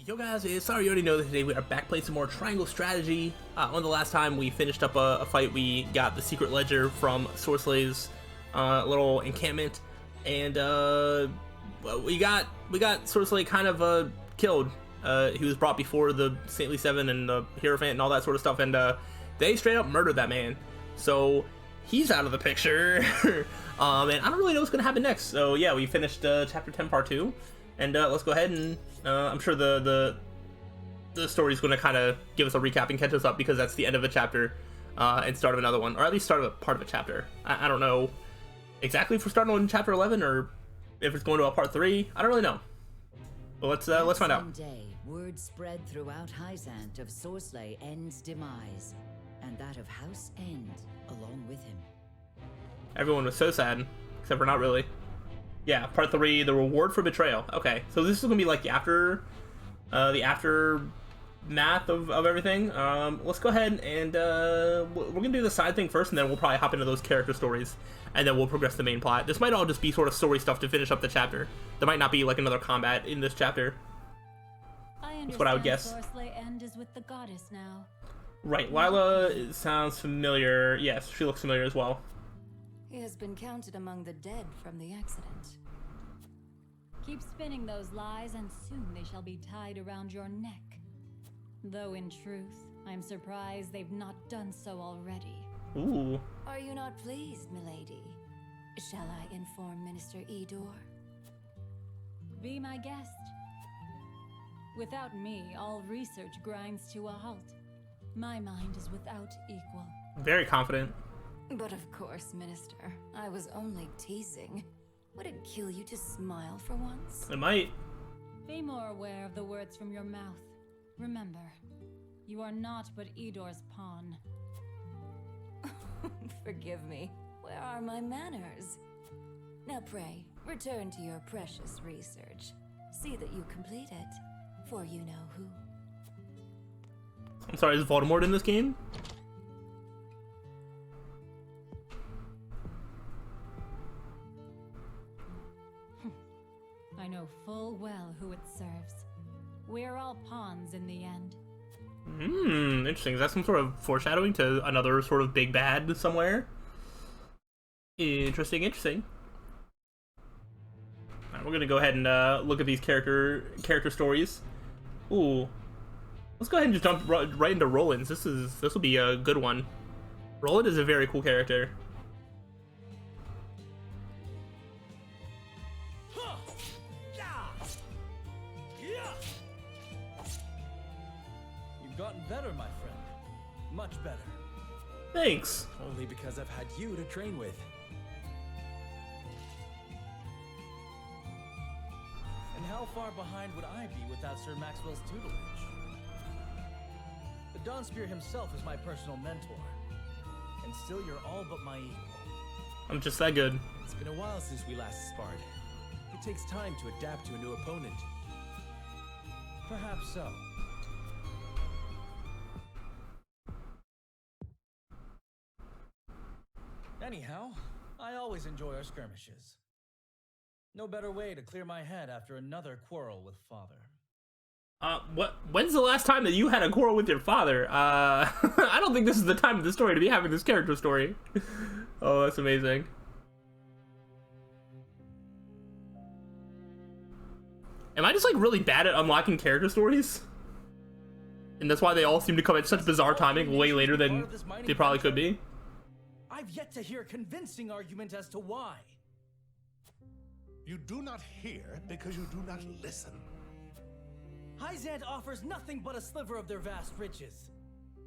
Yo guys, sorry you already know that today we are back playing some more Triangle Strategy. On the last time we finished up a fight, we got the secret ledger from Sorsley's little encampment, and we got Sorsley kind of killed. He was brought before the Saintly Seven and the Hierophant and all that sort of stuff, and they straight up murdered that man. So he's out of the picture, and I don't really know what's gonna happen next. So yeah, we finished chapter 10 part 2. And let's go ahead and I'm sure the story's going to kind of give us a recap and catch us up, because that's the end of a chapter and start of another one, or at least start of a part of a chapter. I don't know exactly if we're starting on chapter 11 or if it's going to a part 3. I don't really know. But let's find out. Someday, word spread throughout Hyzant of Sorsley End's demise, and that of House End along with him. Everyone was so sad, except for not really. Yeah, part 3, the reward for betrayal. Okay, so this is gonna be like the aftermath of everything. Let's go ahead and we're gonna do the side thing first, and then we'll probably hop into those character stories, and then we'll progress the main plot. This might all just be sort of story stuff to finish up the chapter. There might not be like another combat in this chapter. That's what I would guess. Sorsley End is with the goddess now. Right, Lila sounds familiar. Yes, she looks familiar as well. He has been counted among the dead from the accident. Keep spinning those lies, and soon they shall be tied around your neck. Though in truth, I'm surprised they've not done so already. Ooh. Are you not pleased, milady? Shall I inform Minister Edor? Be my guest. Without me, all research grinds to a halt. My mind is without equal. Very confident. But of course, Minister, I was only teasing. Would it kill you to smile for once? It might. Be more aware of the words from your mouth. Remember, you are not but Edor's pawn. Forgive me. Where are my manners? Now pray, return to your precious research. See that you complete it, for you know who. I'm sorry, is Voldemort in this game? I know full well who it serves. We're all pawns in the end. Interesting. Is that some sort of foreshadowing to another sort of big bad somewhere? Interesting. Alright, we're gonna go ahead and look at these character stories. Ooh. Let's go ahead and just jump right into Roland's. This will be a good one. Roland is a very cool character. Gotten better, my friend. Much better. Thanks. Only because I've had you to train with. And how far behind would I be without Sir Maxwell's tutelage? The Dawnspear himself is my personal mentor. And still you're all but my equal. I'm just that good. It's been a while since we last sparred. It takes time to adapt to a new opponent. Perhaps so. Anyhow, I always enjoy our skirmishes. No better way to clear my head after another quarrel with father. When's the last time that you had a quarrel with your father? I don't think this is the time of the story to be having this character story. Oh, that's amazing. Am I just like really bad at unlocking character stories? And that's why they all seem to come at such bizarre timing way later than they probably could be? I've yet to hear a convincing argument as to why. You do not hear because you do not listen. Hyzant offers nothing but a sliver of their vast riches.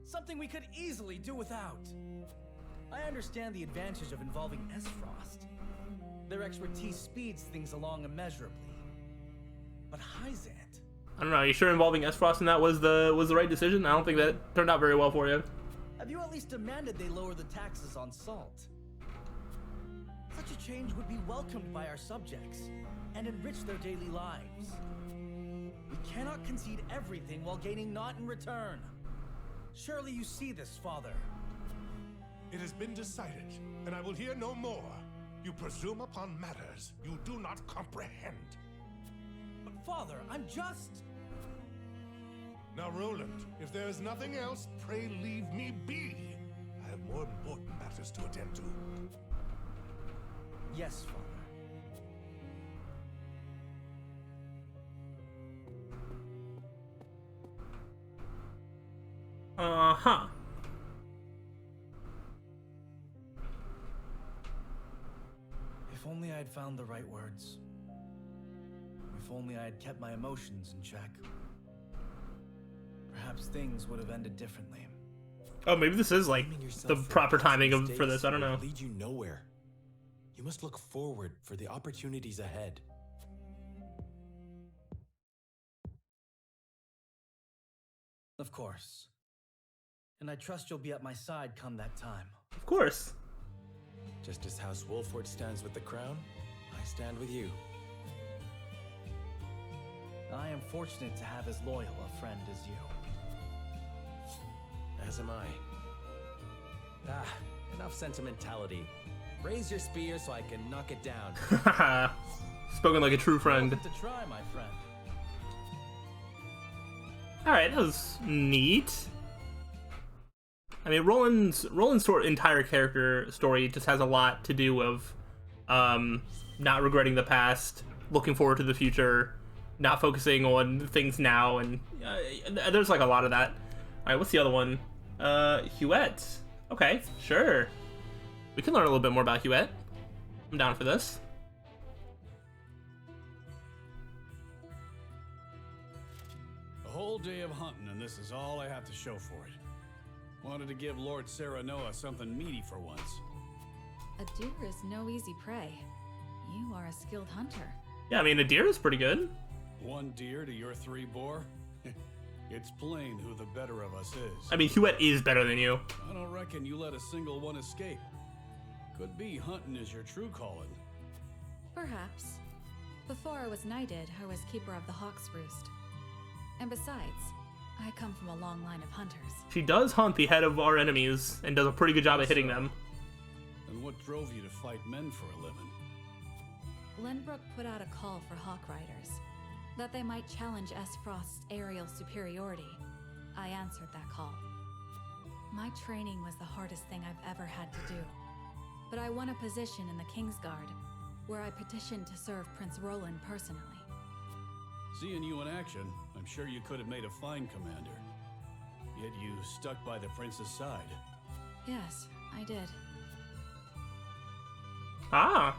Something we could easily do without. I understand the advantage of involving Esfrost. Their expertise speeds things along immeasurably. But Hyzant... I don't know, are you sure involving Esfrost in that was the right decision? I don't think that turned out very well for you. Have you at least demanded they lower the taxes on salt? Such a change would be welcomed by our subjects and enrich their daily lives. We cannot concede everything while gaining naught in return. Surely you see this, Father. It has been decided, and I will hear no more. You presume upon matters you do not comprehend. But Father, I'm just... Now, Roland, if there is nothing else, pray leave me be. I have more important matters to attend to. Yes, Father. Uh-huh. If only I had found the right words. If only I had kept my emotions in check. Perhaps things would have ended differently. Oh, maybe this is like the proper timing for this. I don't know. Lead you nowhere. You must look forward for the opportunities ahead. Of course. And I trust you'll be at my side come that time. Of course. Just as House Wolford stands with the crown, I stand with you. I am fortunate to have as loyal a friend as you. As am I. Enough sentimentality. Raise your spear so I can knock it down. Spoken like a true friend. Welcome to try, my friend. Alright, that was neat. I mean, Roland's entire character story just has a lot to do with not regretting the past, looking forward to the future, not focusing on things now, and there's like a lot of that. Alright, what's the other one? Huette. Okay, sure. We can learn a little bit more about Huette. I'm down for this. A whole day of hunting, and this is all I have to show for it. Wanted to give Lord Serenoa something meaty for once. A deer is no easy prey. You are a skilled hunter. Yeah, I mean, a deer is pretty good. One deer to your 3 boar? It's plain who the better of us is. I mean, Huette is better than you. I don't reckon you let a single one escape. Could be hunting is your true calling. Perhaps. Before I was knighted, I was keeper of the Hawk's Roost. And besides, I come from a long line of hunters. She does hunt the head of our enemies and does a pretty good job at hitting them. And what drove you to fight men for a living? Lenbrook put out a call for Hawk Riders, that they might challenge S. Frost's aerial superiority. I answered that call. My training was the hardest thing I've ever had to do. But I won a position in the Kingsguard, where I petitioned to serve Prince Roland personally. Seeing you in action, I'm sure you could have made a fine commander. Yet you stuck by the prince's side. Yes, I did. Ah.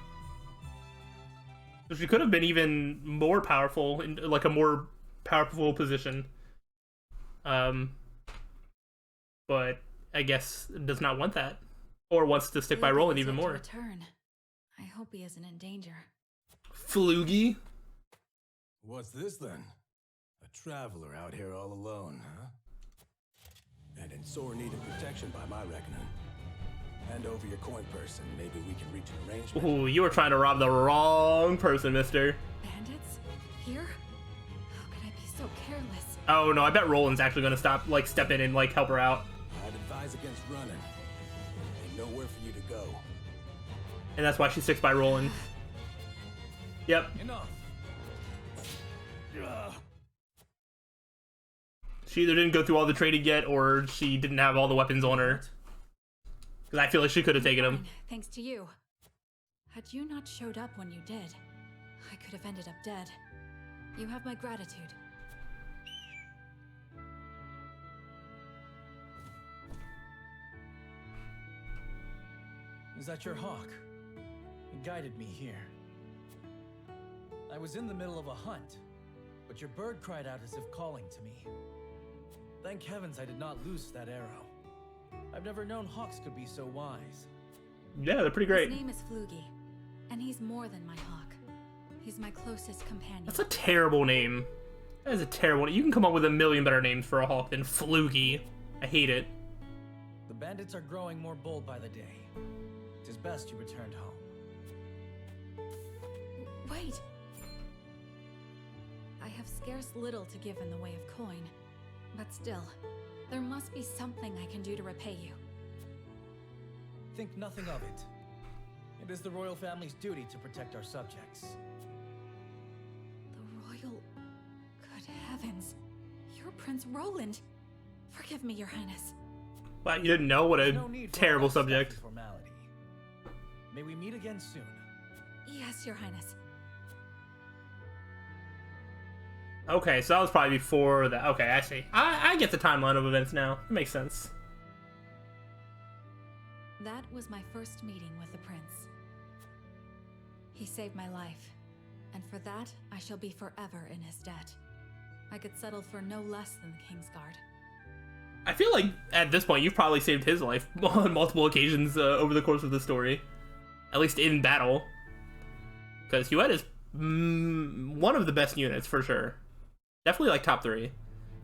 So she could have been even more powerful, in like a more powerful position. But I guess does not want that. Or wants to stick by Roland even more. Return. I hope he isn't in danger. Flugy? What's this then? A traveler out here all alone, huh? And in sore need of protection by my reckoning. Hand over your coin purse and maybe we can reach an arrangement. Ooh, you were trying to rob the wrong person, mister. Bandits? Here? How could I be so careless? Oh no, I bet Roland's actually gonna step in and like help her out. I'd advise against running. Ain't nowhere for you to go. And that's why she sticks by Roland. Yep. Enough. She either didn't go through all the training yet, or she didn't have all the weapons on her. Because I feel like she could have taken him. Thanks to you. Had you not showed up when you did, I could have ended up dead. You have my gratitude. Is that your hawk? It guided me here. I was in the middle of a hunt, but your bird cried out as if calling to me. Thank heavens I did not lose that arrow. I've never known hawks could be so wise. Yeah, they're pretty great. His name is Flugy, and he's more than my hawk. He's my closest companion. That's a terrible name. That is a terrible name. You can come up with a million better names for a hawk than Flugy. I hate it. The bandits are growing more bold by the day. It is best you returned home. Wait! I have scarce little to give in the way of coin, but still, there must be something I can do to repay you. Think nothing of it. It is the royal family's duty to protect our subjects. The royal... Good heavens. You're Prince Roland. Forgive me, Your Highness. Wow, you didn't know? What a No need for terrible all that subject. stuffy formality. May we meet again soon. Yes, Your Highness. Okay, so that was probably before that. Okay, I see. I get the timeline of events now. It makes sense. That was my first meeting with the prince. He saved my life, and for that, I shall be forever in his debt. I could settle for no less than the Kingsguard. I feel like at this point you've probably saved his life on multiple occasions over the course of the story, at least in battle. Because Huet is one of the best units for sure. Definitely like top 3.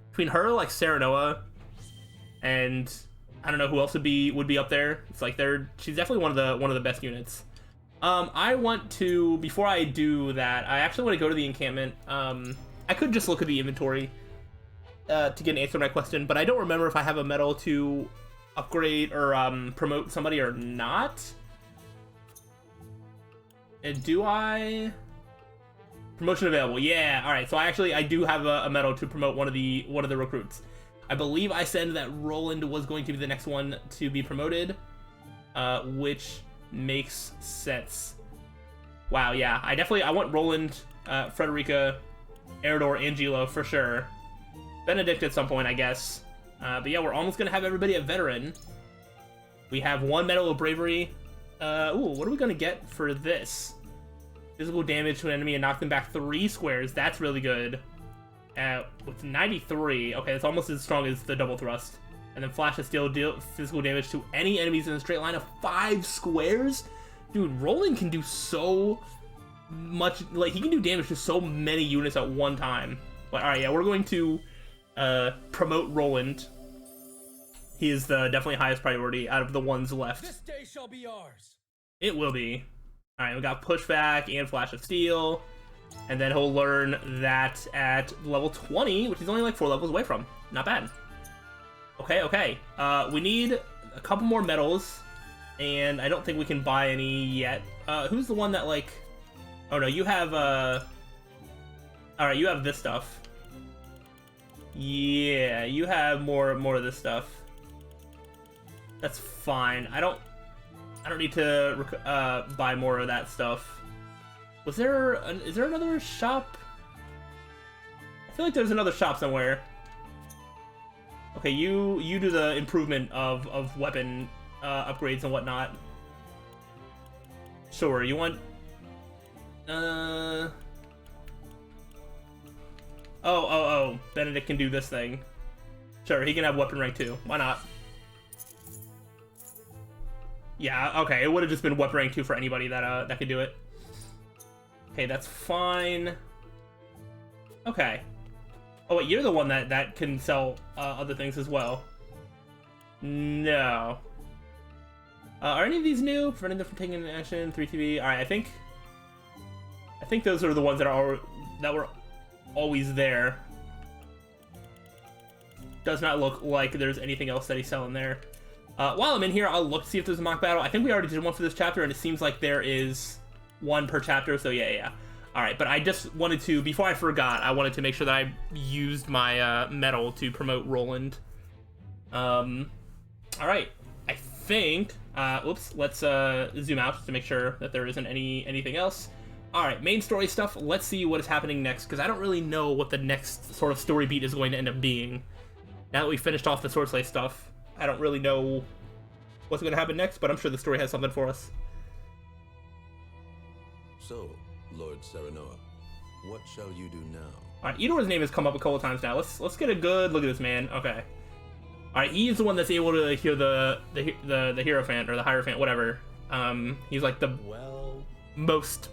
Between her, like Serenoa, and I don't know who else would be up there. It's like she's definitely one of the best units. I want to, before I do that, I actually want to go to the encampment. I could just look at the inventory to get an answer to my question, but I don't remember if I have a medal to upgrade or promote somebody or not. And do I? Promotion available. Yeah. All right. So I do have a medal to promote one of the recruits. I believe I said that Roland was going to be the next one to be promoted, which makes sense. Wow. Yeah. I want Roland, Frederica, Eridor, Angelo for sure. Benedict at some point, I guess. But yeah, we're almost gonna have everybody a veteran. We have 1 medal of bravery. Ooh, what are we gonna get for this? Physical damage to an enemy and knock them back 3 squares. That's really good. With 93, okay, that's almost as strong as the double thrust. And then Flash of Steel deal physical damage to any enemies in a straight line of 5 squares. Dude, Roland can do so much. Like, he can do damage to so many units at one time. But all right, yeah, we're going to promote Roland. He is the definitely highest priority out of the ones left. This day shall be ours. It will be. All right, we got Pushback and Flash of Steel, and then he'll learn that at level 20, which is only like 4 levels away from. Not bad. Okay. We need a couple more medals, and I don't think we can buy any yet. Who's the one that like? Oh no, you have all right, you have this stuff. Yeah, you have more of this stuff. That's fine. I don't need to buy more of that stuff. Is there another shop? I feel like there's another shop somewhere. Okay, you do the improvement of weapon upgrades and whatnot. Sure, you want Oh, Benedict can do this thing. Sure, he can have weapon rank 2. Why not? Yeah, okay, it would have just been weapon rank 2 for anybody that could do it. Okay, that's fine. Okay. Oh wait, you're the one that can sell other things as well. No. Are any of these new? Preventing them from taking action, 3TV. Alright, I think those are the ones that were always there. Does not look like there's anything else that he's selling there. While I'm in here, I'll look to see if there's a mock battle. I think we already did one for this chapter, and it seems like there is one per chapter, so yeah. Alright, but I just wanted to, before I forgot, I wanted to make sure that I used my medal to promote Roland. Alright, I think, oops, let's zoom out to make sure that there isn't anything else. Alright, main story stuff, let's see what is happening next, because I don't really know what the next sort of story beat is going to end up being. Now that we finished off the Sorsley stuff, I don't really know what's going to happen next, but I'm sure the story has something for us. So, Lord Serenoa, what shall you do now? Alright, Edor's name has come up a couple times now. Let's get a good look at this man. Okay. Alright, he's the one that's able to hear the Hierophant, or the Hierophant, whatever. He's like the most,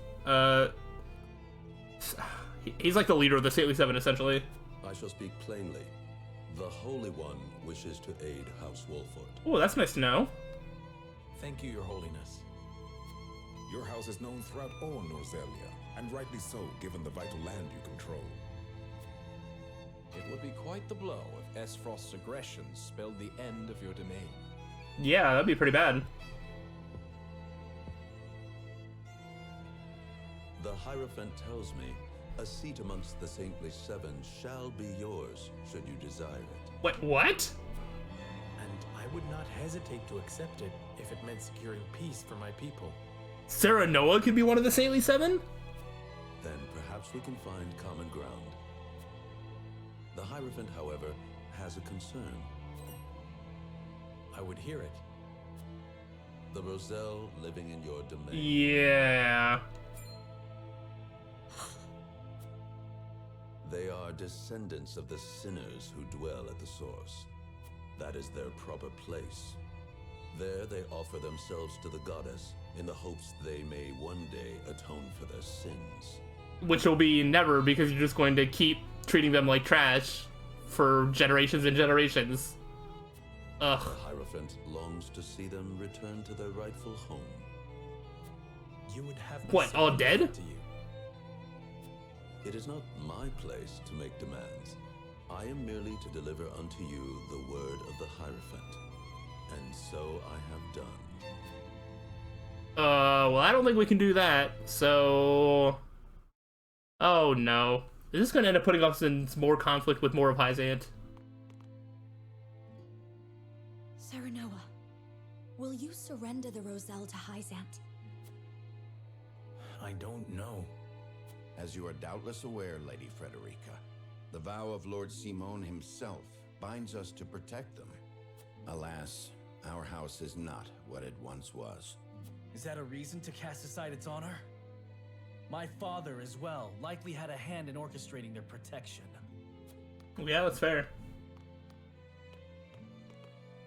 he's like the leader of the Stately Seven, essentially. I shall speak plainly. The Holy One wishes to aid House Wolford. Oh, that's nice to know. Thank you, Your Holiness. Your house is known throughout all Norzelia, and rightly so, given the vital land you control. It would be quite the blow if Esfrost's aggression spelled the end of your domain. Yeah, that'd be pretty bad. The Hierophant tells me a seat amongst the Saintly Seven shall be yours, should you desire. desire it. Wait, what? And I would not hesitate to accept it if it meant securing peace for my people. Sarah Noah could be one of the Saintly Seven? Then perhaps we can find common ground. The Hierophant, however, has a concern. I would hear it. The Roselle living in your domain. Yeah. They are descendants of the sinners who dwell at the source. That is their proper place. There they offer themselves to the goddess in the hopes they may one day atone for their sins. Which will be never, because you're just going to keep treating them like trash for generations and generations. Ugh. The Hierophant longs to see them return to their rightful home. You would have what, all dead? To you. It is not my place to make demands. I am merely to deliver unto you the word of the Hierophant. And so I have done. Well, I don't think we can do that, so... Oh, no. Is this gonna end up putting us in more conflict with more of Hyzant? Serenoa, will you surrender the Roselle to Hyzant? I don't know. As you are doubtless aware, Lady Frederica, the vow of Lord Simon himself binds us to protect them. Alas, our house is not what it once was. Is that a reason to cast aside its honor? My father, as well, likely had a hand in orchestrating their protection. Yeah, that's fair.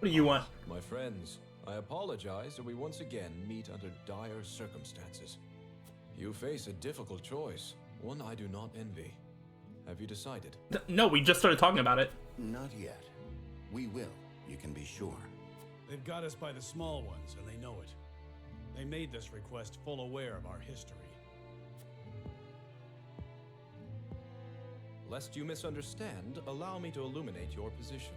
What do you want? My friends, I apologize that we once again meet under dire circumstances. You face a difficult choice, one I do not envy. Have you decided? No, we just started talking about it. Not yet. We will, you can be sure. They've got us by the small ones, and they know it. They made this request full aware of our history. Lest you misunderstand, allow me to illuminate your position.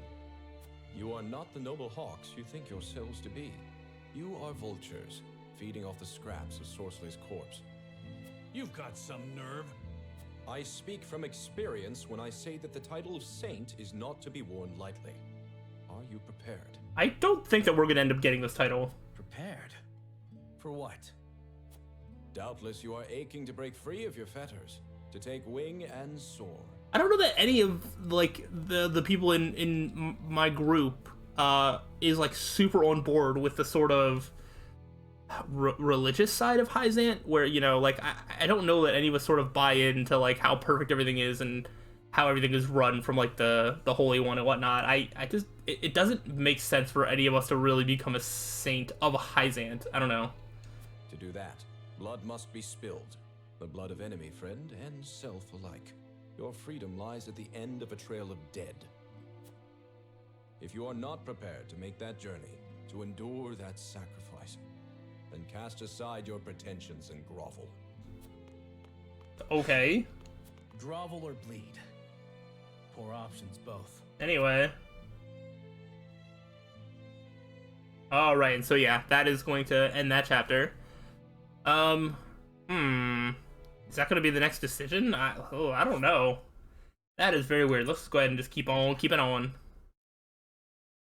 You are not the noble hawks you think yourselves to be. You are vultures, feeding off the scraps of Sorsley's corpse. You've got some nerve. I speak from experience when I say that the title of saint is not to be worn lightly. Are you prepared? I don't think that we're gonna end up getting this title. Prepared? For what? Doubtless you are aching to break free of your fetters, to take wing and soar. I don't know that any of, like, the people in my group is, like, super on board with the sort of religious side of Hyzant, where, you know, like, I don't know that any of us sort of buy into, like, how perfect everything is and how everything is run from, like, the Holy One and whatnot. I just, it doesn't make sense for any of us to really become a saint of Hyzant. I don't know. To do that, blood must be spilled. The blood of enemy, friend, and self alike. Your freedom lies at the end of a trail of dead. If you are not prepared to make that journey, to endure that sacrifice, then cast aside your pretensions and grovel. Okay. Grovel or bleed. Poor options, both. Anyway. Alright, and so yeah, that is going to end that chapter. Is that going to be the next decision? I don't know. That is very weird. Let's go ahead and just keep on keeping on.